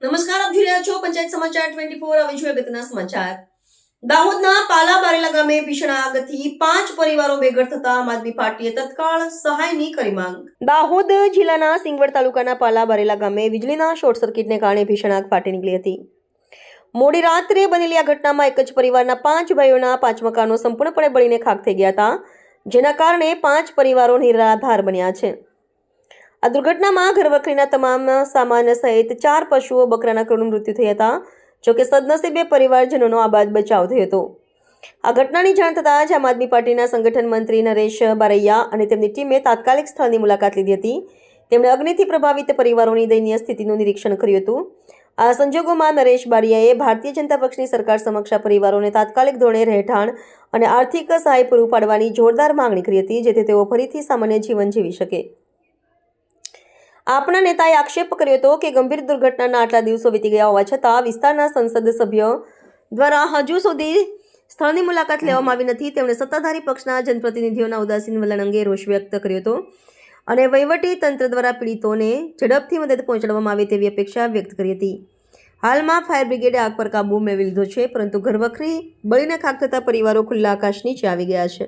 નમસ્કાર, આપ જોઈ રહ્યા છો પંચાયત સમાચાર 24। હવે જોઈએ અગત્યના સમાચાર। દાહોદના પાલા બારેલા ગામે ભીષણ આગથી 5 પરિવારો બેઘર થતા આમ આદમી પાર્ટીએ તત્કાળ સહાયની કરી માંગ। દાહોદ જિલ્લાના સિંગવડ તાલુકાના પાલા બારેલા ગામે વીજળીના શોર્ટ સર્કિટને કારણે ભીષણ આગ ફાટી નીકળી હતી। મોડી રાત્રે બનેલી આ ઘટનામાં એક જ પરિવારના 5 ભાઈઓના 5 મકાનો સંપૂર્ણપણે બળીને ખાખ થઈ ગયા હતા, જેના કારણે 5 પરિવારો નિરાધાર બન્યા છે। આ દુર્ઘટનામાં ઘરવખરીના તમામ સામાન સહિત 4 પશુઓ બકરાના કરુણ મૃત્યુ થયા હતા। જોકે સદનસીબે પરિવારજનોનો આબાદ બચાવ થયો હતો। આ ઘટનાની જાણ થતાં જ આમ આદમી પાર્ટીના સંગઠન મંત્રી નરેશ બારૈયા અને તેમની ટીમે તાત્કાલિક સ્થળની મુલાકાત લીધી હતી। તેમણે અગ્નિથી પ્રભાવિત પરિવારોની દયનીય સ્થિતિનું નિરીક્ષણ કર્યું હતું। આ સંજોગોમાં નરેશ બારૈયાએ ભારતીય જનતા પક્ષની સરકાર સમક્ષ આ પરિવારોને તાત્કાલિક ધોરણે રહેઠાણ અને આર્થિક સહાય પૂરું પાડવાની જોરદાર માંગણી કરી હતી, જેથી તેઓ ફરીથી સામાન્ય જીવન જીવી શકે। આપના નેતાએ આક્ષેપ કર્યો હતો કે ગંભીર દુર્ઘટનાના આટલા દિવસો વીતી ગયા હોવા છતાં વિસ્તારના સંસદ સભ્યો દ્વારા હજુ સુધી સ્થળની મુલાકાત લેવામાં આવી નથી। તેમણે સત્તાધારી પક્ષના જનપ્રતિનિધિઓના ઉદાસીન વલણ અંગે રોષ વ્યક્ત કર્યો હતો અને વહીવટી તંત્ર દ્વારા પીડિતોને ઝડપથી મદદ પહોંચાડવામાં આવે તેવી અપેક્ષા વ્યક્ત કરી હતી। હાલમાં ફાયર બ્રિગેડે આગ પર કાબૂ મેળવી લીધો છે, પરંતુ ઘરવખરી બળીને ખાખ થતા પરિવારો ખુલ્લા આકાશ નીચે આવી ગયા છે।